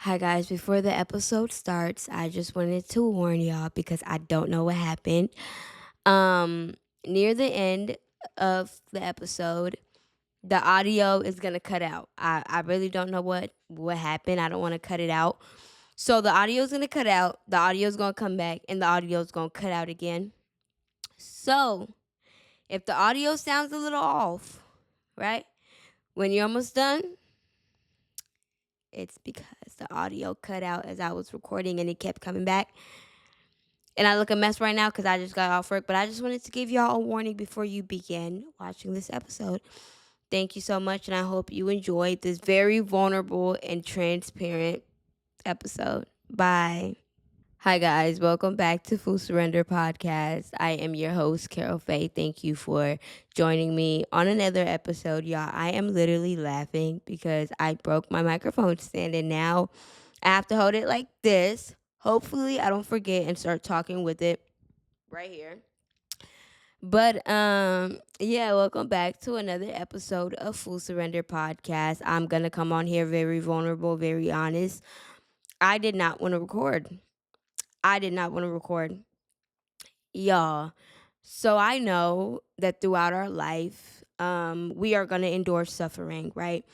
Hi guys, before the episode starts, I just wanted to warn y'all because I don't know what happened. Um Near the end of the episode, the audio is going to cut out. I really don't know what happened. I don't want to cut it out. So the audio is going to cut out, the audio is going to come back, and the audio is going to cut out again. So, if the audio sounds a little off, right? When you're almost done, it's because the audio cut out as I was recording and it kept coming back. And I look a mess right now because I just got off work. But I just wanted to give y'all a warning before you begin watching this episode. Thank you so much, and I hope you enjoyed this very vulnerable and transparent episode. Bye. Hi, guys. Welcome back to Full Surrender Podcast. I am your host, Carol Faye. Thank you for joining me on another episode, y'all. I am literally laughing because I broke my microphone stand, and now I have to hold it like this. Hopefully, I don't forget and start talking with it right here. But yeah, welcome back to another episode of Full Surrender Podcast. I'm gonna come on here very vulnerable, very honest. I did not want to record. I did not want to record. Y'all. So I know that throughout our life, we are gonna endure suffering, right?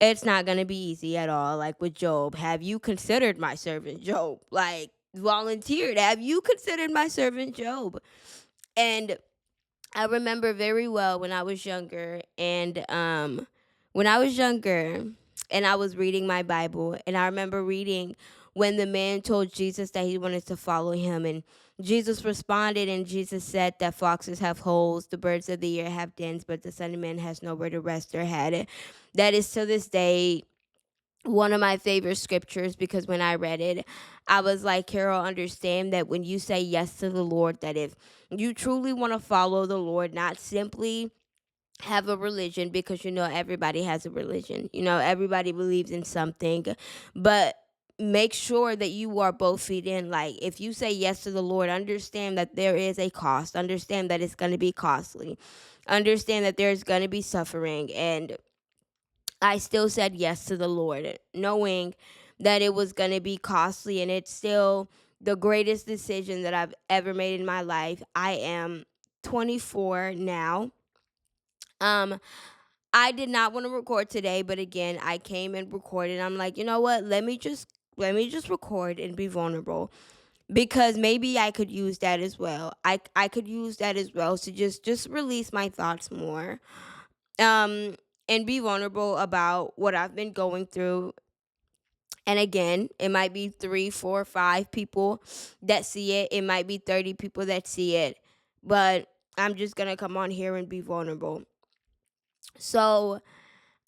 It's not gonna be easy at all. Like with Job, have you considered my servant Job? Like volunteered. Have you considered my servant Job? And I remember very well when I was younger, and when I was younger, and I was reading my Bible, and I remember reading when the man told Jesus that he wanted to follow him, and Jesus responded, and Jesus said that foxes have holes, the birds of the air have dens, but the Son of Man has nowhere to rest their head. That is to this day one of my favorite scriptures because when I read it, I was like, Carol, understand that when you say yes to the Lord, that if you truly want to follow the Lord, not simply have a religion, because everybody has a religion, everybody believes in something, but make sure that you are both feet in. Like, if you say yes to the Lord, understand that there is a cost, understand that it's going to be costly, understand that there's going to be suffering, and I still said yes to the Lord, knowing that it was going to be costly, and it's still the greatest decision that I've ever made in my life. I am 24 now. Um I did not want to record today, but again, I came and recorded. I'm like, "You know what? Let me just record and be vulnerable, because maybe I could use that as well. I could use that as well to just release my thoughts more." Um and be vulnerable about what I've been going through. And again, it might be three, four, five people that see it. It might be 30 people that see it. But I'm just gonna come on here and be vulnerable. So,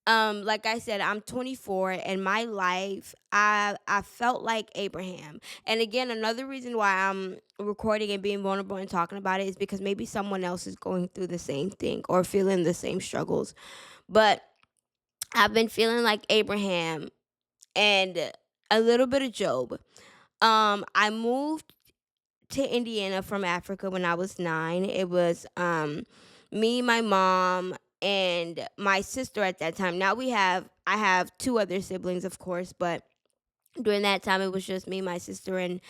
like I said, I'm 24, and my life, I felt like Abraham. And again, another reason why I'm recording and being vulnerable and talking about it is because maybe someone else is going through the same thing or feeling the same struggles. But I've been feeling like Abraham and a little bit of Job. I moved to Indiana from Africa when I was 9. It was me, my mom, and my sister at that time. Now I have two other siblings, of course, but during that time it was just me, my sister, and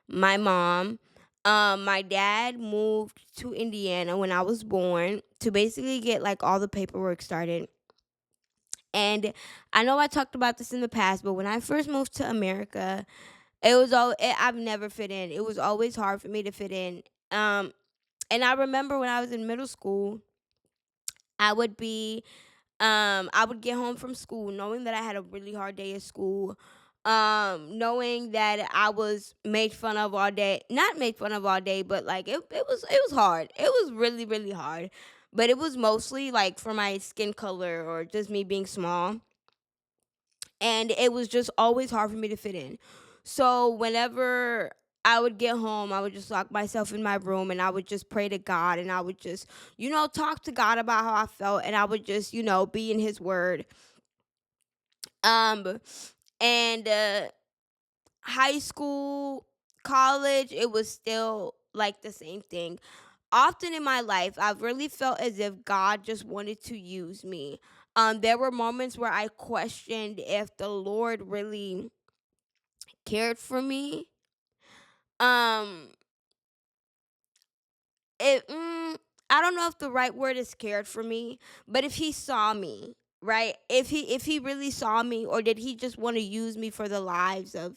my mom. My dad moved to Indiana when I was born to basically get like all the paperwork started. And I know I talked about this in the past, but when I first moved to America, I've never fit in. It was always hard for me to fit in. Um, and I remember when I was in middle school, I would be I would get home from school knowing that I had a really hard day at school. Knowing that I was made fun of all day. Not made fun of all day, but like it was hard. It was really, really hard. But it was mostly like for my skin color or just me being small, and it was just always hard for me to fit in. So whenever I would get home, I would just lock myself in my room, and I would just pray to God, and I would just, talk to God about how I felt, and I would just, be in his word. Um and high school, college, it was still like the same thing. Often in my life, I've really felt as if God just wanted to use me. There were moments where I questioned if the Lord really cared for me, um, it I don't know if the right word is cared for me, but if he saw me, right? If he really saw me, or did he just want to use me for the lives of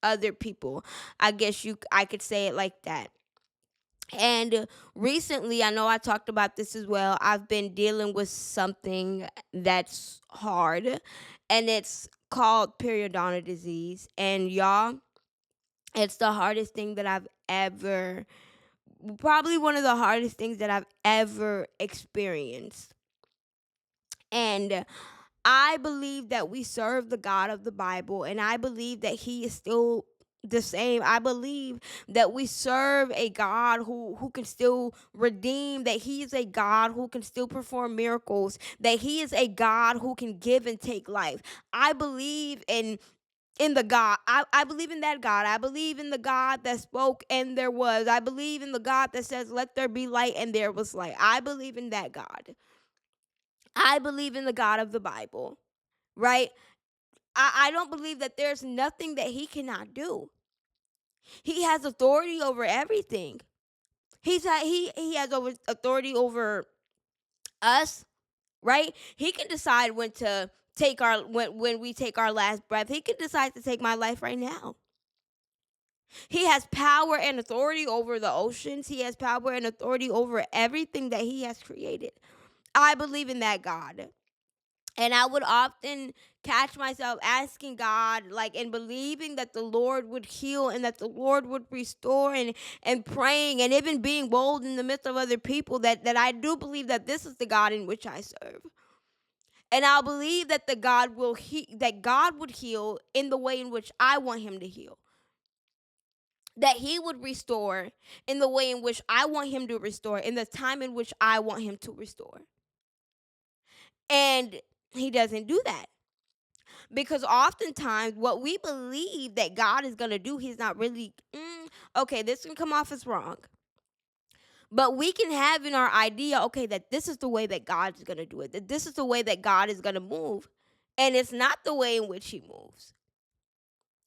other people? I could say it like that. And recently, I know I talked about this as well. I've been dealing with something that's hard, and it's called periodontal disease. And y'all, it's the hardest thing that I've ever, probably one of the hardest things that I've ever experienced. And I believe that we serve the God of the Bible, and I believe that He is still the same. I believe that we serve a God who can still redeem, that He is a God who can still perform miracles, that He is a God who can give and take life. I believe in the God. I believe in that God. I believe in the God that spoke and there was. I believe in the God that says, let there be light, and there was light. I believe in that God. I believe in the God of the Bible, right? I don't believe that there's nothing that he cannot do. He has authority over everything. He has authority over us, right? He can decide when to take our when we take our last breath. He can decide to take my life right now. He has power and authority over the oceans. He has power and authority over everything that he has created. I believe in that God. And I would often catch myself asking God, like, and believing that the Lord would heal and that the Lord would restore, and praying and even being bold in the midst of other people, that I do believe that this is the God in which I serve. And I'll believe that that God would heal in the way in which I want him to heal. That he would restore in the way in which I want him to restore, in the time in which I want him to restore. And he doesn't do that. Because oftentimes, what we believe that God is going to do, he's not really, okay, this can come off as wrong. But we can have in our idea, okay, that this is the way that God is going to do it, that this is the way that God is going to move. And it's not the way in which he moves.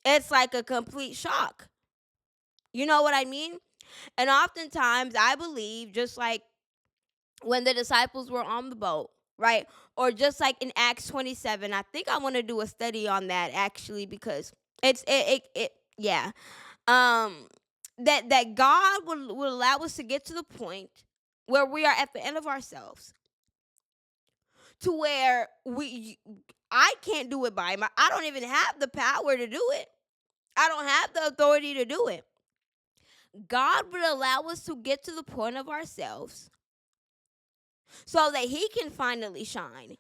It's like a complete shock. You know what I mean? And oftentimes, I believe, just like when the disciples were on the boat, right? Or just like in Acts 27, I think I want to do a study on that actually, because yeah. Um that God will allow us to get to the point where we are at the end of ourselves, to where I can't do it by I don't even have the power to do it. I don't have the authority to do it. God would allow us to get to the point of ourselves so that he can finally shine.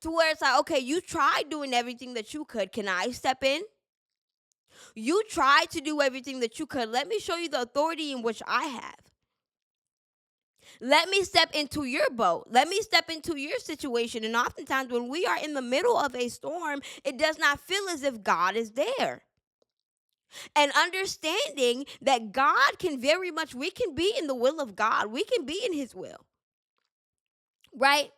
To where it's like, okay, you tried doing everything that you could. Can I step in? You tried to do everything that you could. Let me show you the authority in which I have. Let me step into your boat. Let me step into your situation. And oftentimes, when we are in the middle of a storm, it does not feel as if God is there. And understanding that God can very much, we can be in the will of God. We can be in his will. Right?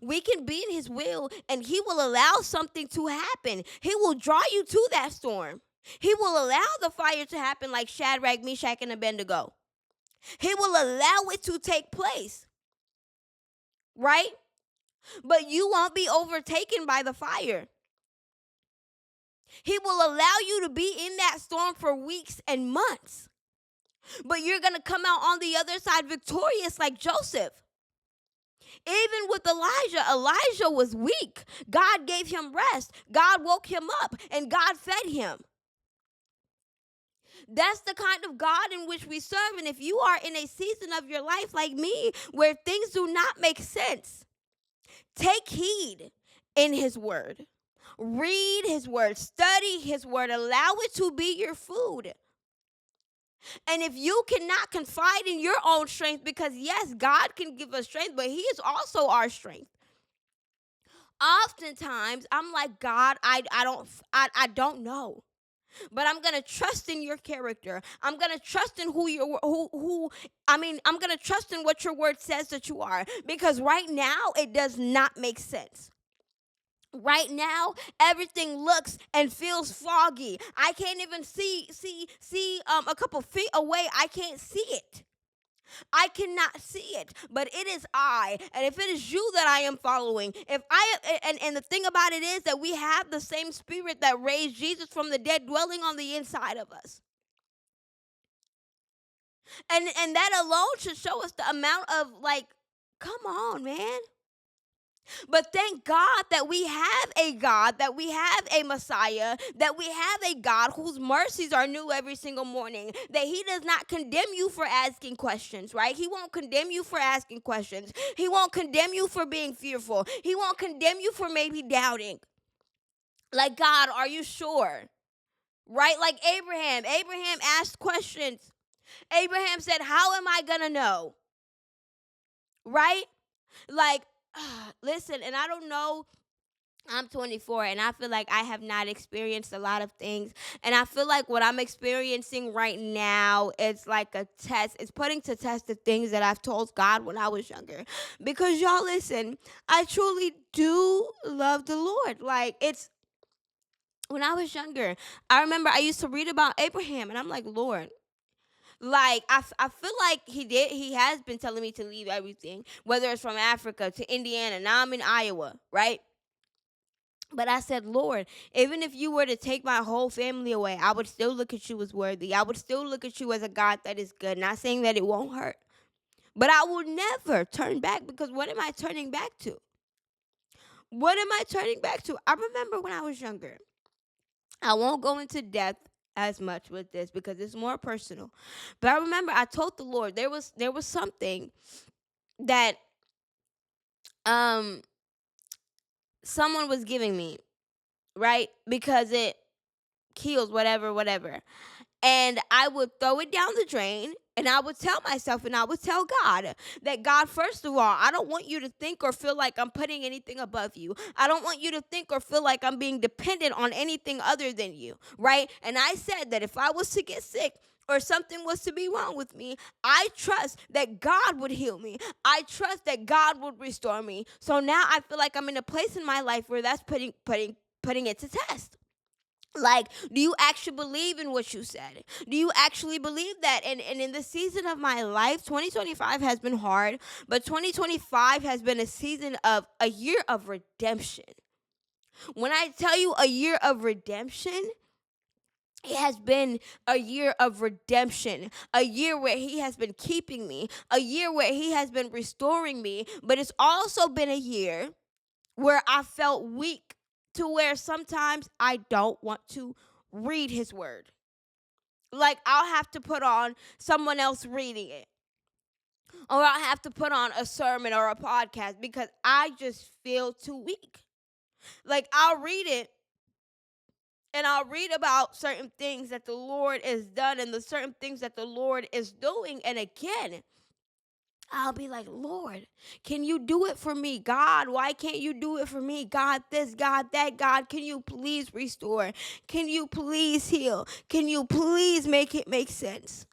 We can be in his will, and he will allow something to happen. He will draw you to that storm. He will allow the fire to happen like Shadrach, Meshach, and Abednego. He will allow it to take place. Right? But you won't be overtaken by the fire. He will allow you to be in that storm for weeks and months. But you're going to come out on the other side victorious like Joseph. Even with Elijah was weak. God gave him rest. God woke him up, and God fed him. That's the kind of God in which we serve. And if you are in a season of your life like me, where things do not make sense, take heed in his word. Read his word. Study his word. Allow it to be your food. And if you cannot confide in your own strength, because yes, God can give us strength, but he is also our strength. Oftentimes, I'm like, God, I don't know. But I'm going to trust in your character. I'm going to trust in I'm going to trust in what your word says that you are. Because right now, it does not make sense. Right now, everything looks and feels foggy. I can't even see a couple feet away. I can't see it. I cannot see it, but it is I. And if it is you that I am following, if I and the thing about it is that we have the same spirit that raised Jesus from the dead dwelling on the inside of us. And that alone should show us the amount of, like, come on, man. But thank God that we have a God, that we have a Messiah, that we have a God whose mercies are new every single morning, that He does not condemn you for asking questions, right? He won't condemn you for asking questions. He won't condemn you for being fearful. He won't condemn you for maybe doubting. Like, God, are you sure? Right? Like Abraham. Abraham asked questions. Abraham said, how am I going to know? Right? Like, listen, and I don't know. I'm 24 and I feel like I have not experienced a lot of things. And I feel like what I'm experiencing right now is like a test. It's putting to test the things that I've told God when I was younger. Because y'all, listen, I truly do love the Lord. Like, it's when I was younger, I remember I used to read about Abraham and I'm like, Lord, like I feel like he has been telling me to leave everything, whether it's from Africa to Indiana. Now I'm in Iowa, right? But I said, Lord, even if you were to take my whole family away, I would still look at you as worthy. I would still look at you as a God that is good. Not saying that it won't hurt, but I will never turn back, because what am I turning back to? What am I turning back to? I remember when I was younger. I won't go into depth as much with this because it's more personal. But I remember I told the Lord there was something that um someone was giving me, right? Because it heals whatever, whatever. And I would throw it down the drain, and I would tell myself and I would tell God that, God, first of all, I don't want you to think or feel like I'm putting anything above you. I don't want you to think or feel like I'm being dependent on anything other than you, right? And I said that if I was to get sick or something was to be wrong with me, I trust that God would heal me. I trust that God would restore me. So now I feel like I'm in a place in my life where that's putting it to test. Like, do you actually believe in what you said? Do you actually believe that? And in the season of my life, 2025 has been hard, but 2025 has been a year of redemption. When I tell you a year of redemption, it has been a year of redemption, a year where He has been keeping me, a year where He has been restoring me, but it's also been a year where I felt weak, to where sometimes I don't want to read His word. Like, I'll have to put on someone else reading it, or I'll have to put on a sermon or a podcast because I just feel too weak. Like, I'll read it and I'll read about certain things that the Lord has done and the certain things that the Lord is doing. And again, I'll be like, Lord, can you do it for me? God, why can't you do it for me? God, this, God, that. God, can you please restore? Can you please heal? Can you please make it make sense?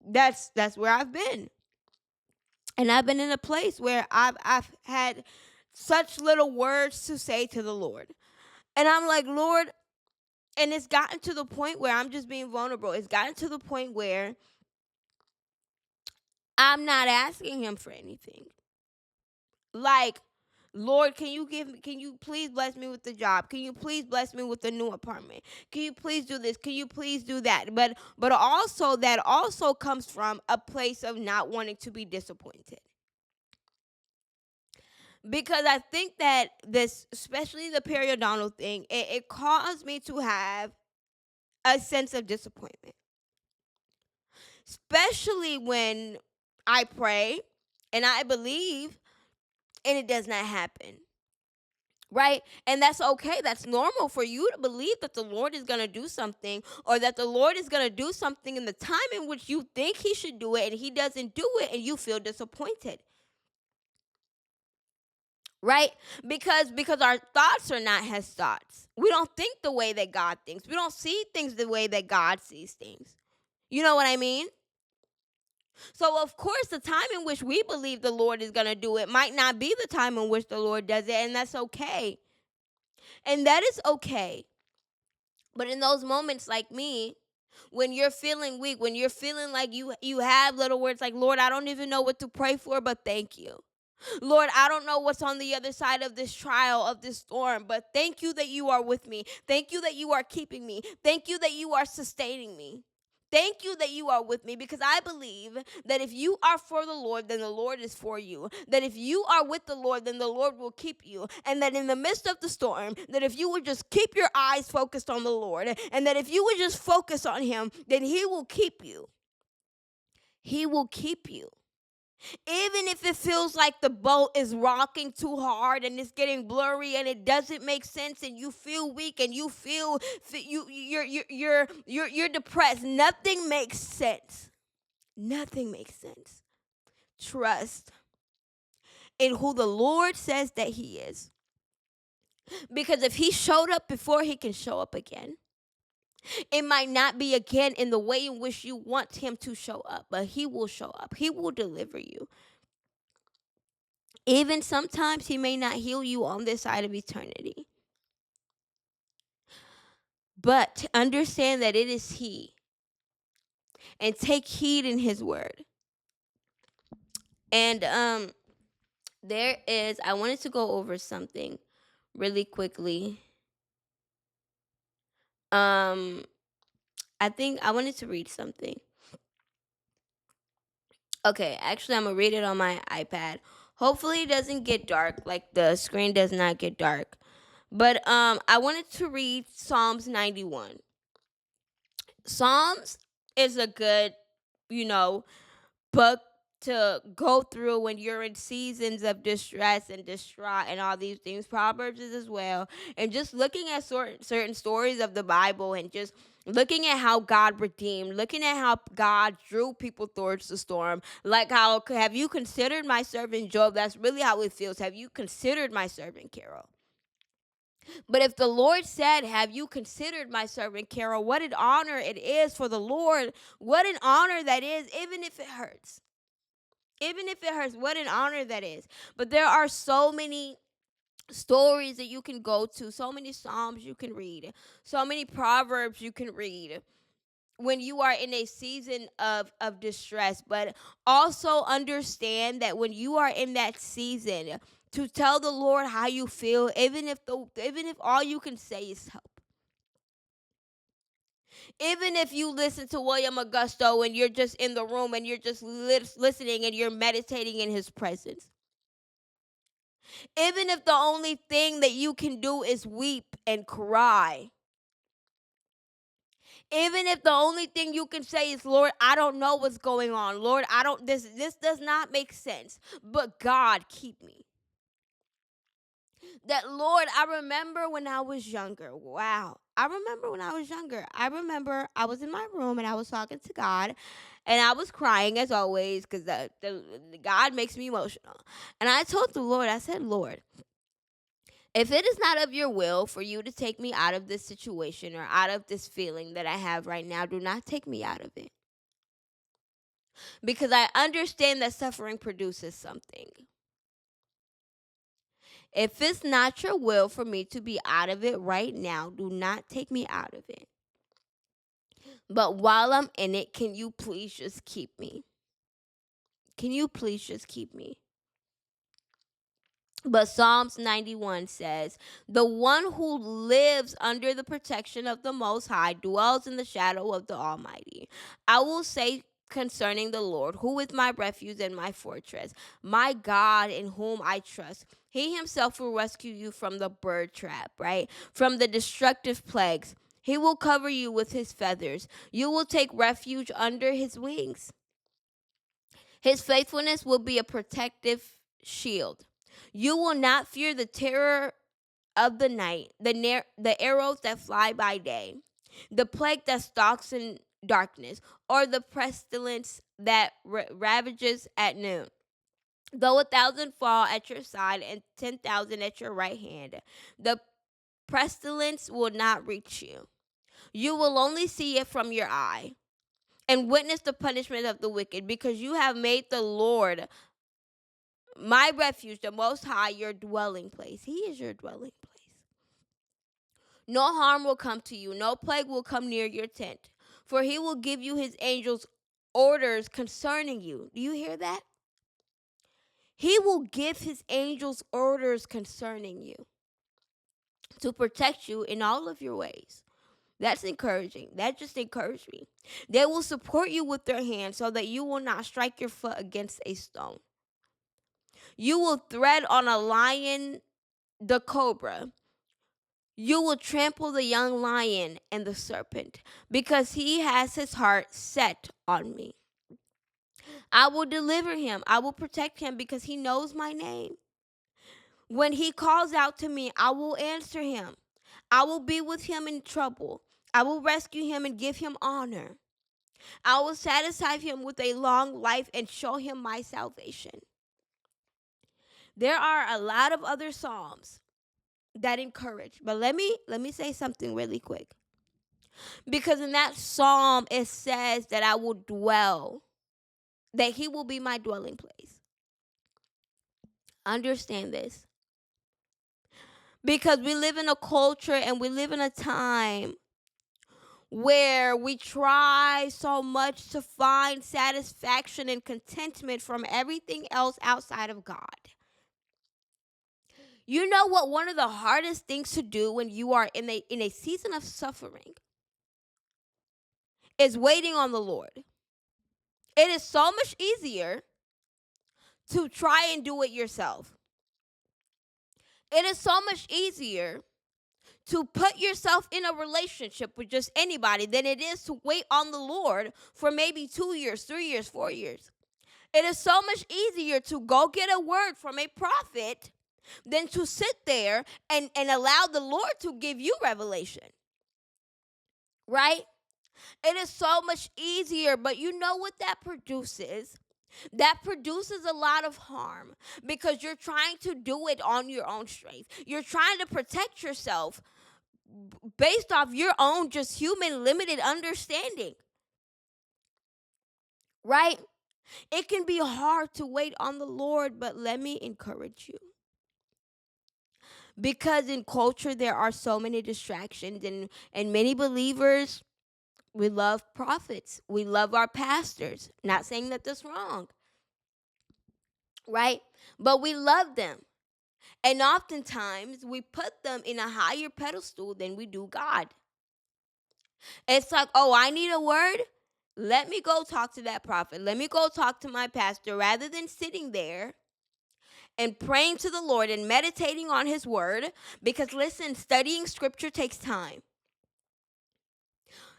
That's where I've been. And I've been in a place where I've had such little words to say to the Lord. And I'm like, Lord, and it's gotten to the point where I'm just being vulnerable. It's gotten to the point where I'm not asking Him for anything. Like, Lord, can you please bless me with the job? Can you please bless me with the new apartment? Can you please do this? Can you please do that? But also, that also comes from a place of not wanting to be disappointed. Because I think that this, especially the periodontal thing, it caused me to have a sense of disappointment. Especially when I pray and I believe and it does not happen. Right? And that's okay. That's normal for you to believe that the Lord is going to do something, or that the Lord is going to do something in the time in which you think He should do it and He doesn't do it and you feel disappointed. Right? Because our thoughts are not His thoughts. We don't think the way that God thinks. We don't see things the way that God sees things. You know what I mean? So, of course, the time in which we believe the Lord is going to do it might not be the time in which the Lord does it, and that's okay. And that is okay. But in those moments, like me, when you're feeling weak, when you're feeling like you have little words like, Lord, I don't even know what to pray for, but thank you. Lord, I don't know what's on the other side of this trial, of this storm, but thank you that you are with me. Thank you that you are keeping me. Thank you that you are sustaining me. Thank you that you are with me, because I believe that if you are for the Lord, then the Lord is for you. That if you are with the Lord, then the Lord will keep you. And that in the midst of the storm, that if you would just keep your eyes focused on the Lord, and that if you would just focus on Him, then He will keep you. He will keep you. Even if it feels like the boat is rocking too hard and it's getting blurry and it doesn't make sense and you feel weak and you feel you're depressed, nothing makes sense. Nothing makes sense. Trust in who the Lord says that He is. Because if He showed up before, He can show up again. It might not be again in the way in which you want Him to show up, but He will show up. He will deliver you. Even sometimes He may not heal you on this side of eternity. But understand that it is He. And take heed in His word. And I wanted to go over something really quickly. I think I wanted to read something. Okay, actually I'm gonna read it on my iPad. Hopefully it doesn't get dark, like the screen does not get dark. But I wanted to read Psalms 91. Psalms is a good, you know, book to go through when you're in seasons of distress and distraught and all these things. Proverbs is as well. And just looking at certain stories of the Bible and just looking at how God redeemed, looking at how God drew people towards the storm. Like, how have you considered my servant Job? That's really how it feels. Have you considered my servant Carol? But if the Lord said, have you considered my servant Carol? What an honor it is for the Lord. What an honor that is, even if it hurts. Even if it hurts, what an honor that is. But there are so many stories that you can go to, so many Psalms you can read, so many Proverbs you can read when you are in a season of distress. But also understand that when you are in that season, to tell the Lord how you feel, even if all you can say is help. Even if you listen to William Augusto and you're just in the room and you're just listening and you're meditating in his presence. Even if the only thing that you can do is weep and cry. Even if the only thing you can say is, Lord, I don't know what's going on. Lord, this does not make sense. But God, keep me. That, Lord, I remember when I was younger. Wow. I remember when I was younger. I remember I was in my room and I was talking to God and I was crying as always, because the God makes me emotional. And I told the Lord, I said, Lord, if it is not of your will for you to take me out of this situation or out of this feeling that I have right now, do not take me out of it. Because I understand that suffering produces something. If it's not your will for me to be out of it right now, do not take me out of it. But while I'm in it, can you please just keep me? Can you please just keep me? But Psalms 91 says, the one who lives under the protection of the Most High dwells in the shadow of the Almighty. I will say concerning the Lord, who is my refuge and my fortress, my God in whom I trust. He himself will rescue you from the bird trap, right? From the destructive plagues. He will cover you with his feathers. You will take refuge under his wings. His faithfulness will be a protective shield. You will not fear the terror of the night, the arrows that fly by day, the plague that stalks in darkness, or the pestilence that ravages at noon. Though 1,000 fall at your side and 10,000 at your right hand, the pestilence will not reach you. You will only see it from your eye and witness the punishment of the wicked, because you have made the Lord my refuge, the Most High, your dwelling place. He is your dwelling place. No harm will come to you, no plague will come near your tent, for he will give you his angels orders concerning you. Do you hear that? He will give his angels orders concerning you to protect you in all of your ways. That's encouraging. That just encouraged me. They will support you with their hands so that you will not strike your foot against a stone. You will tread on a lion, the cobra. You will trample the young lion and the serpent, because he has his heart set on me. I will deliver him. I will protect him because he knows my name. When he calls out to me, I will answer him. I will be with him in trouble. I will rescue him and give him honor. I will satisfy him with a long life and show him my salvation. There are a lot of other psalms that encourage, but let me say something really quick. Because in that psalm it says that I will dwell, that he will be my dwelling place. Understand this. Because we live in a culture and we live in a time where we try so much to find satisfaction and contentment from everything else outside of God. You know what one of the hardest things to do when you are in a season of suffering is waiting on the Lord. It is so much easier to try and do it yourself. It is so much easier to put yourself in a relationship with just anybody than it is to wait on the Lord for maybe 2 years, 3 years, 4 years. It is so much easier to go get a word from a prophet than to sit there and allow the Lord to give you revelation. Right? It is so much easier, but you know what that produces? That produces a lot of harm because you're trying to do it on your own strength. You're trying to protect yourself based off your own just human limited understanding. Right? It can be hard to wait on the Lord, but let me encourage you. Because in culture there are so many distractions, and many believers, we love prophets. We love our pastors. Not saying that that's wrong. Right? But we love them. And oftentimes we put them in a higher pedestal than we do God. It's like, oh, I need a word. Let me go talk to that prophet. Let me go talk to my pastor, rather than sitting there and praying to the Lord and meditating on his word. Because listen, studying scripture takes time.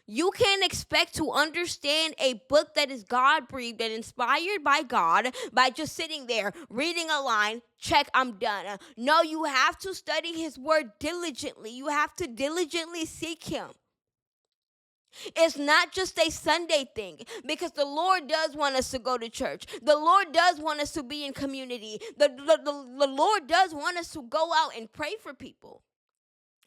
You can't expect to understand a book that is God breathed and inspired by God by just sitting there, reading a line, check, I'm done. No, you have to study his word diligently. You have to diligently seek him. It's not just a Sunday thing, because the Lord does want us to go to church. The Lord does want us to be in community. The Lord does want us to go out and pray for people,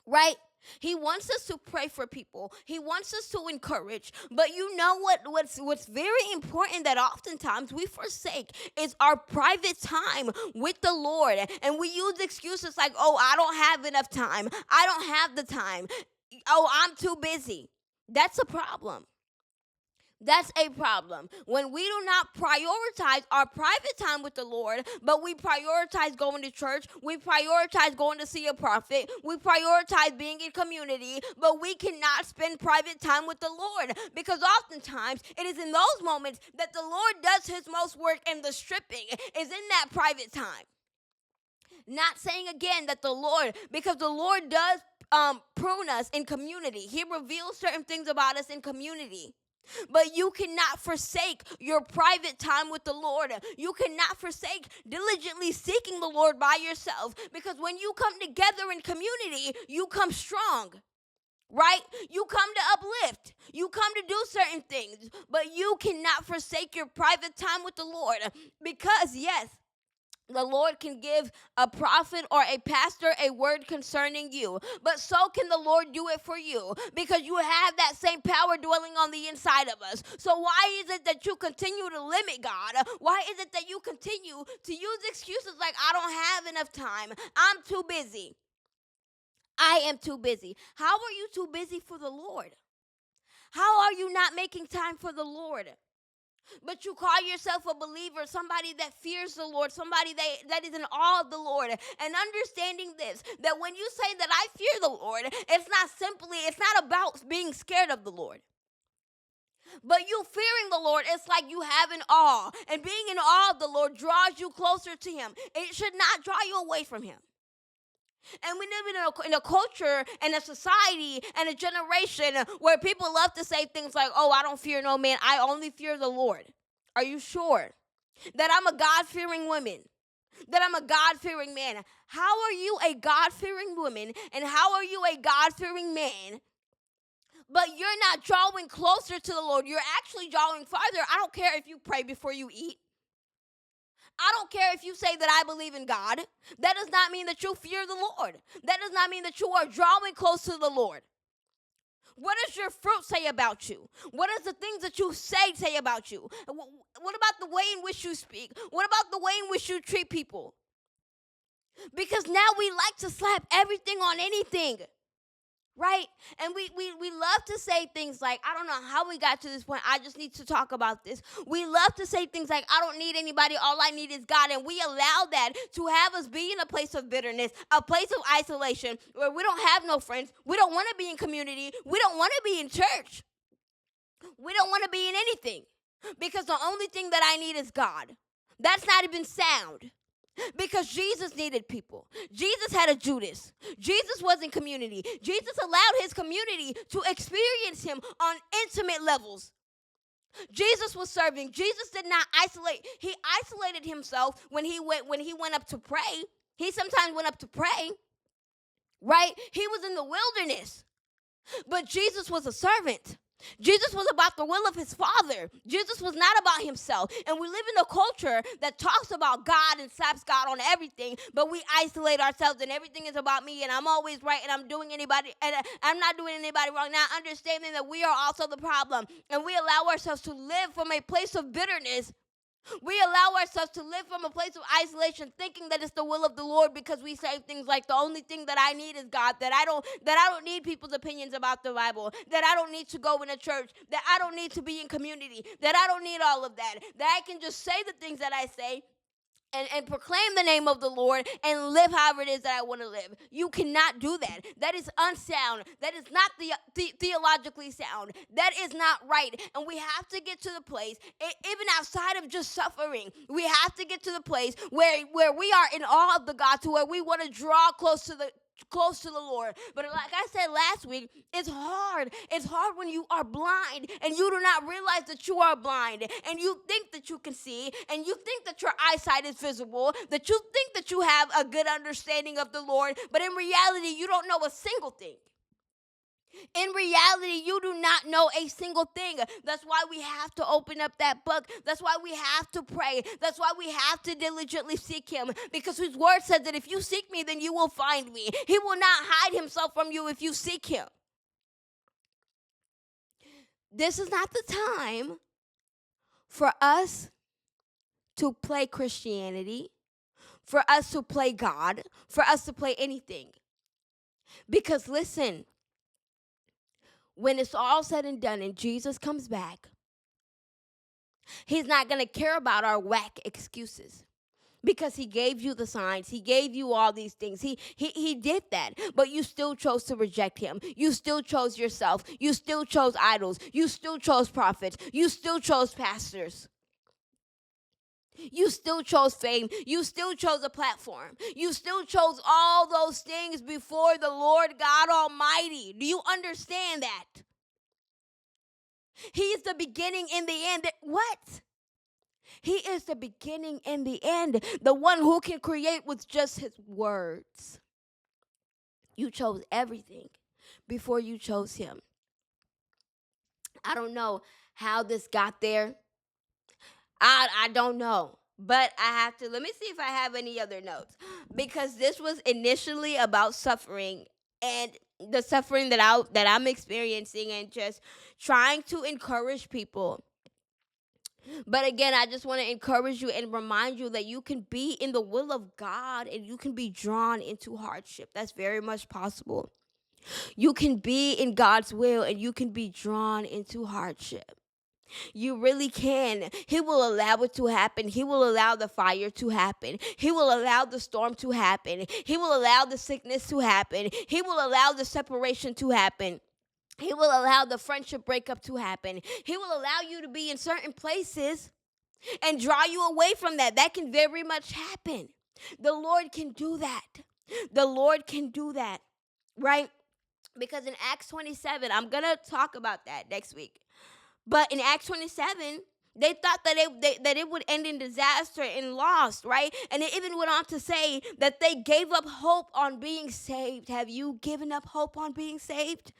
right? He wants us to pray for people. He wants us to encourage. But you know what's very important that oftentimes we forsake is our private time with the Lord. And we use excuses like, oh, I don't have enough time. I don't have the time. Oh, I'm too busy. That's a problem. That's a problem. When we do not prioritize our private time with the Lord, but we prioritize going to church, we prioritize going to see a prophet, we prioritize being in community, but we cannot spend private time with the Lord, because oftentimes it is in those moments that the Lord does his most work, and the stripping is in that private time. Not saying again that the Lord, because the Lord does prune us in community. He reveals certain things about us in community. But you cannot forsake your private time with the Lord. You cannot forsake diligently seeking the Lord by yourself, because when you come together in community, you come strong. Right? You come to uplift. You come to do certain things, but you cannot forsake your private time with the Lord, because yes, the Lord can give a prophet or a pastor a word concerning you, but so can the Lord do it for you, because you have that same power dwelling on the inside of us. So why is it that you continue to limit God? Why is it that you continue to use excuses like, I don't have enough time, I'm too busy? I am too busy. How are you too busy for the Lord? How are you not making time for the Lord? But you call yourself a believer, somebody that fears the Lord, somebody that is in awe of the Lord. And understanding this, that when you say that I fear the Lord, it's not about being scared of the Lord. But you fearing the Lord, it's like you have an awe. And being in awe of the Lord draws you closer to Him. It should not draw you away from Him. And we live in a culture and a society and a generation where people love to say things like, oh, I don't fear no man. I only fear the Lord. Are you sure that I'm a God-fearing woman? That I'm a God-fearing man? How are you a God-fearing woman and how are you a God-fearing man, but you're not drawing closer to the Lord? You're actually drawing farther. I don't care if you pray before you eat. I don't care if you say that I believe in God. That does not mean that you fear the Lord. That does not mean that you are drawing close to the Lord. What does your fruit say about you? What does the things that you say about you? What about the way in which you speak? What about the way in which you treat people? Because now we like to slap everything on anything. Right? And we love to say things like, I don't know how we got to this point. I just need to talk about this. We love to say things like, I don't need anybody. All I need is God. And we allow that to have us be in a place of bitterness, a place of isolation where we don't have no friends. We don't want to be in community. We don't want to be in church. We don't want to be in anything because the only thing that I need is God. That's not even sound. Because Jesus needed people. Jesus had a Judas. Jesus was in community. Jesus allowed his community to experience him on intimate levels. Jesus was serving. Jesus did not isolate. He isolated himself when he went up to pray. He sometimes went up to pray. Right? He was in the wilderness. But Jesus was a servant. Jesus was about the will of his Father. Jesus was not about himself. And we live in a culture that talks about God and slaps God on everything, but we isolate ourselves and everything is about me and I'm always right and I'm not doing anybody wrong. Now understanding that we are also the problem and we allow ourselves to live from a place of bitterness. We allow ourselves to live from a place of isolation, thinking that it's the will of the Lord because we say things like, the only thing that I need is God, that I don't need people's opinions about the Bible, that I don't need to go in a church, that I don't need to be in community, that I don't need all of that I can just say the things that I say and proclaim the name of the Lord and live however it is that I want to live. You cannot do that. That is unsound. That is not theologically sound. That is not right. And we have to get to the place, even outside of just suffering, we have to get to the place where we are in awe of the God, to where we want to draw close to the Lord. But like I said last week, it's hard. It's hard when you are blind and you do not realize that you are blind and you think that you can see and you think that your eyesight is visible, that you think that you have a good understanding of the Lord, but in reality, you don't know a single thing. In reality, you do not know a single thing. That's why we have to open up that book. That's why we have to pray. That's why we have to diligently seek him. Because his word says that if you seek me, then you will find me. He will not hide himself from you if you seek him. This is not the time for us to play Christianity, for us to play God, for us to play anything. Because listen, when it's all said and done and Jesus comes back, he's not going to care about our whack excuses. Because he gave you the signs. He gave you all these things. He did that. But you still chose to reject him. You still chose yourself. You still chose idols. You still chose prophets. You still chose pastors. You still chose fame. You still chose a platform. You still chose all those things before the Lord God Almighty. Do you understand that? He is the beginning and the end. What? He is the beginning and the end. The one who can create with just his words. You chose everything before you chose him. I don't know how this got there. I don't know. But I have to, let me see if I have any other notes. Because this was initially about suffering and the suffering that I'm experiencing and just trying to encourage people But again, I just want to encourage you and remind you that you can be in the will of God and you can be drawn into hardship. That's very much possible. You can be in God's will and you can be drawn into hardship. You really can. He will allow it to happen. He will allow the fire to happen. He will allow the storm to happen. He will allow the sickness to happen. He will allow the separation to happen. He will allow the friendship breakup to happen. He will allow you to be in certain places and draw you away from that. That can very much happen. The Lord can do that. The Lord can do that, right? Because in Acts 27, I'm going to talk about that next week. But in Acts 27, they thought that that it would end in disaster and loss, right? And it even went on to say that they gave up hope on being saved. Have you given up hope on being saved?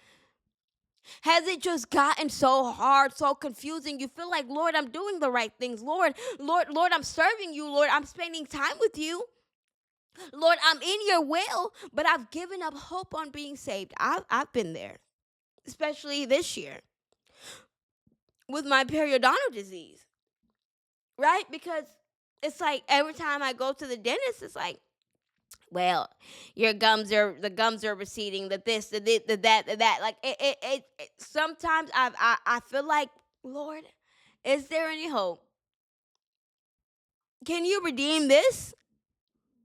Has it just gotten so hard, so confusing? You feel like, Lord, I'm doing the right things. Lord, I'm serving you. Lord, I'm spending time with you. Lord, I'm in your will, but I've given up hope on being saved. I've been there, especially this year with my periodontal disease, right? Because it's like every time I go to the dentist, it's like, well, the gums are receding, the this, the that, the that. Like sometimes I feel like, Lord, is there any hope? Can you redeem this?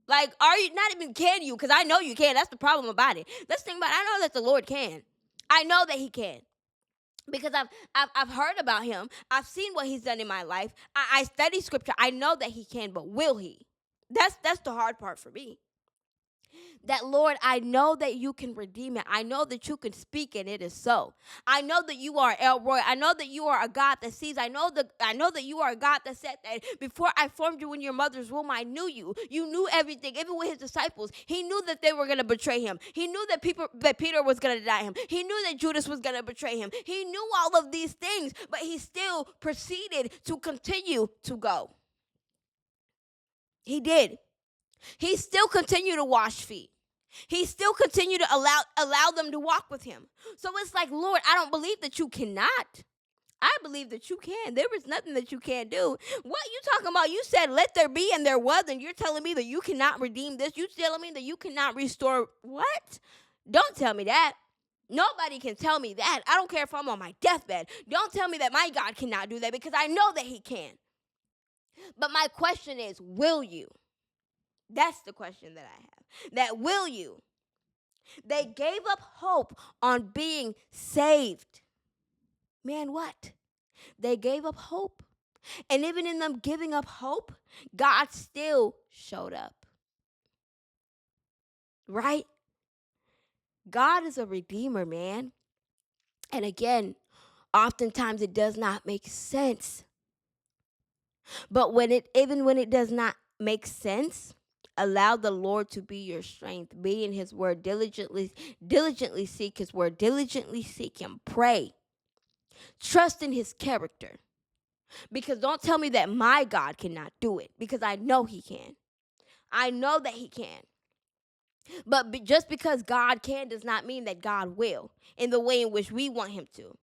Like, are you not even can you? Because I know you can. That's the problem about it. Let's think about it. I know that the Lord can. I know that He can. Because I've heard about him. I've seen what he's done in my life. I study scripture. I know that he can, but will he? That's the hard part for me. That, Lord, I know that you can redeem it. I know that you can speak and it is so. I know that you are Elroy. I know that you are a God that sees. I know that you are a God that said that before I formed you in your mother's womb, I knew you. You knew everything. Even with his disciples, he knew that they were going to betray him. He knew that Peter was going to deny him. He knew that Judas was going to betray him. He knew all of these things, but he still proceeded to continue to go. He did. He still continued to wash feet. He still continued to allow them to walk with him. So it's like, Lord, I don't believe that you cannot. I believe that you can. There is nothing that you can't do. What you talking about? You said, let there be, and there was, and you're telling me that you cannot redeem this. You telling me that you cannot restore what? Don't tell me that. Nobody can tell me that. I don't care if I'm on my deathbed. Don't tell me that my God cannot do that, because I know that he can. But my question is, will you? That's the question that I have. That will you? They gave up hope on being saved. Man, what? They gave up hope. And even in them giving up hope, God still showed up. Right? God is a redeemer, man. And again, oftentimes it does not make sense. But even when it does not make sense, allow the Lord to be your strength. Be in his word. Diligently seek his word. Diligently seek him. Pray. Trust in his character. Because don't tell me that my God cannot do it, because I know he can. I know that he can. But just because God can does not mean that God will in the way in which we want him to.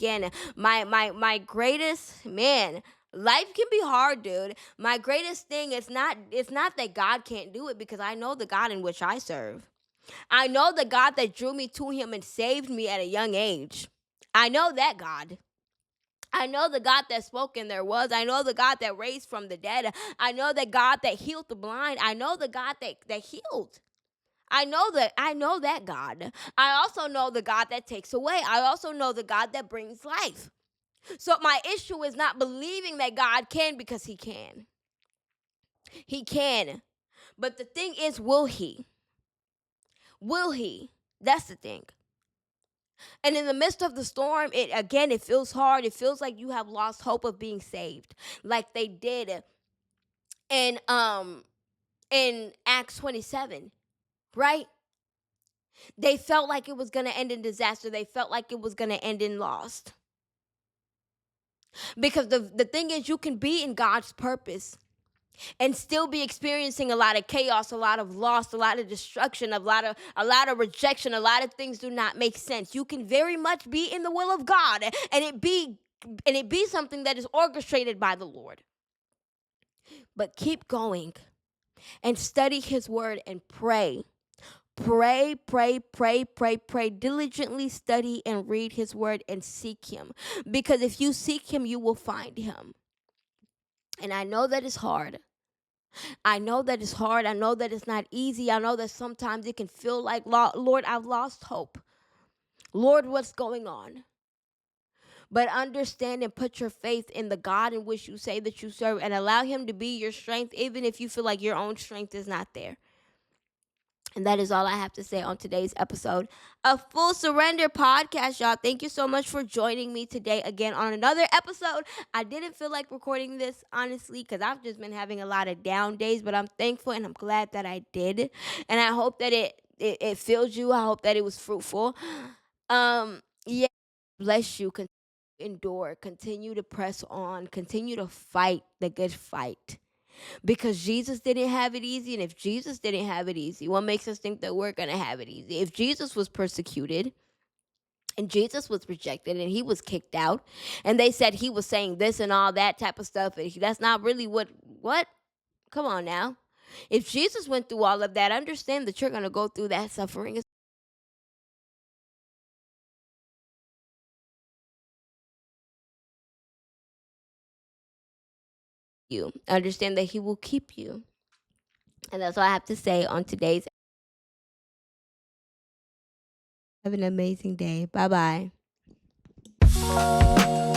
again, my greatest man. Life can be hard, dude. My greatest thing is not it's not that God can't do it, because I know the God in which I serve. I know the God that drew me to him and saved me at a young age. I know that God. I know the God that spoke and there was. I know the God that raised from the dead. I know the God that healed the blind. I know the God that healed. I know that God. I also know the God that takes away. I also know the God that brings life. So my issue is not believing that God can, because he can. He can. But the thing is, will he? Will he? That's the thing. And in the midst of the storm, it feels hard. It feels like you have lost hope of being saved, like they did in Acts 27, right? They felt like it was going to end in disaster. They felt like it was going to end in loss. Because the thing is, you can be in God's purpose and still be experiencing a lot of chaos, a lot of loss, a lot of destruction, a lot of rejection. A lot of things do not make sense. You can very much be in the will of God, and it be something that is orchestrated by the Lord. But keep going and study his word and pray. Pray, pray, pray, pray, pray. Diligently study and read his word and seek him. Because if you seek him, you will find him. And I know that it's hard. I know that it's hard. I know that it's not easy. I know that sometimes it can feel like, Lord, I've lost hope. Lord, what's going on? But understand and put your faith in the God in which you say that you serve, and allow him to be your strength, even if you feel like your own strength is not there. And that is all I have to say on today's episode of Full Surrender Podcast, y'all. Thank you so much for joining me today again on another episode. I didn't feel like recording this, honestly, because I've just been having a lot of down days, but I'm thankful and I'm glad that I did. And I hope that it filled you. I hope that it was fruitful. Yeah, bless you. Continue to endure. Continue to press on. Continue to fight the good fight. Because Jesus didn't have it easy, and if Jesus didn't have it easy, what makes us think that we're going to have it easy? If Jesus was persecuted and Jesus was rejected and he was kicked out, and they said he was saying this and all that type of stuff, and that's not really what? Come on now. If Jesus went through all of that, understand that you're going to go through that suffering as you. Understand that he will keep you. And that's all I have to say on today's. Have an amazing day. Bye bye.